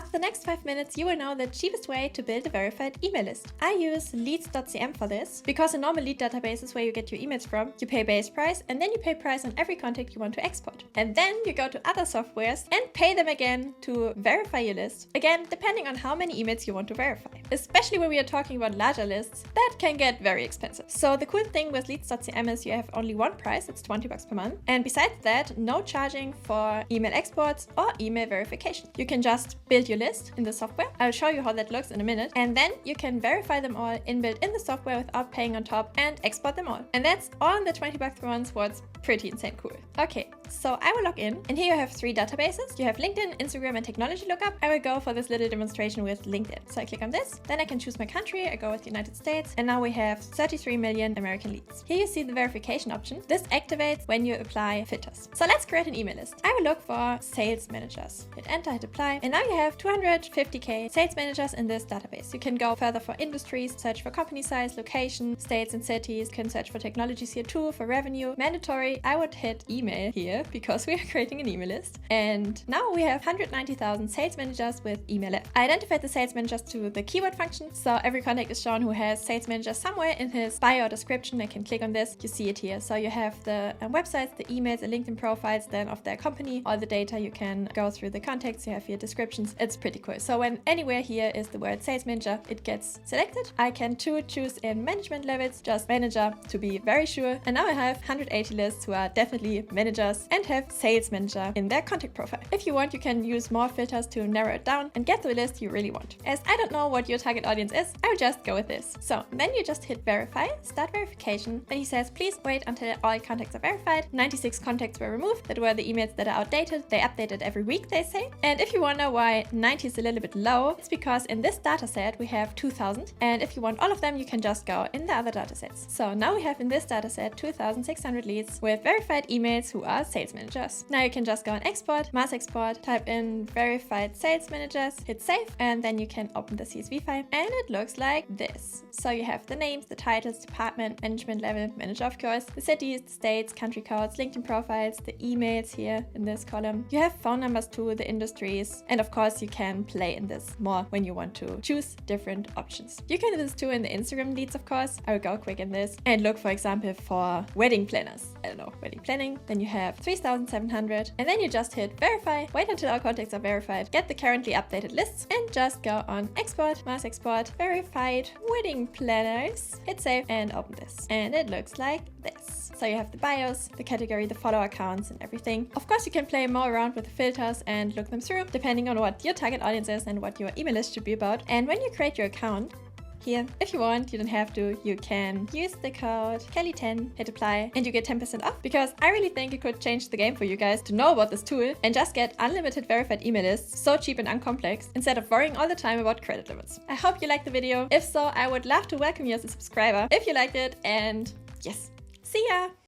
After the next 5 minutes, you will know the cheapest way to build a verified email list. I use Leads.cm for this because in normal lead databases where you get your emails from, you pay base price and then you pay price on every contact you want to export. And then you go to other softwares and pay them again to verify your list. Again, depending on how many emails you want to verify. Especially when we are talking about larger lists, that can get very expensive. So the cool thing with Leads.cm is you have only one price, it's $20 per month. And besides that, no charging for email exports or email verification. You can just build your list in the software. I'll show you how that looks in a minute. And then you can verify them all inbuilt in the software without paying on top and export them all. And that's all in the $20 ones, what's pretty insane cool. Okay, so I will log in and here you have 3 databases. You have LinkedIn, Instagram, and technology lookup. I will go for this little demonstration with LinkedIn. So I click on this, then I can choose my country. I go with the United States, and now we have 33 million American leads. Here you see the verification option. This activates when you apply filters. So let's create an email list. I will look for sales managers. Hit enter, hit apply, and now you have 250k sales managers in this database. You can go further for industries, search for company size, location, states and cities. You can search for technologies here too, for revenue. Mandatory, I would hit email here because we are creating an email list. And now we have 190,000 sales managers with email left. I identified the sales managers to the keyword function. So every contact is shown who has sales manager somewhere in his bio or description. I can click on this. You see it here. So you have the websites, the emails, the LinkedIn profiles, then of their company, all the data. You can go through the contacts. You have here descriptions. It's pretty cool. So when anywhere here is the word sales manager, it gets selected. I can choose in management levels, just manager to be very sure. And now I have 180 lists who are definitely managers and have sales manager in their contact profile. If you want, you can use more filters to narrow it down and get the list you really want. As I don't know what your target audience is, I'll just go with this. So then you just hit verify, start verification. Then he says, please wait until all contacts are verified. 96 contacts were removed. That were the emails that are outdated. They update it every week, they say. And if you wonder why 90 is a little bit low, it's because in this data set we have 2000. And if you want all of them, you can just go in the other data sets. So now we have in this data set 2600 leads with verified emails who are sales managers. Now you can just go on export, mass export, type in verified sales managers, hit save, and then you can open the CSV file and it looks like this. So you have the names, the titles, department, management level, manager of course, the cities, the states, country codes, LinkedIn profiles, the emails here in this column. You have phone numbers too, the industries, and of course you can play in this more when you want to choose different options. You can do this too in the Instagram leads, of course. I will go quick in this and look, for example, for wedding planners. I don't know, wedding planning. Then you have 3,700 and then you just hit verify, wait until all contacts are verified, get the currently updated lists and just go on export, mass export, verified wedding planners, hit save and open this. And it looks like this. So you have the bios, the category, the follower accounts and everything. Of course, you can play more around with the filters and look them through depending on what your target audience is and what your email list should be about. And when you create your account, here, if you want, you don't have to, you can use the code Kelly10, hit apply, and you get 10% off because I really think it could change the game for you guys to know about this tool and just get unlimited verified email lists, so cheap and uncomplex, instead of worrying all the time about credit limits. I hope you liked the video. If so, I would love to welcome you as a subscriber if you liked it, and yes, see ya!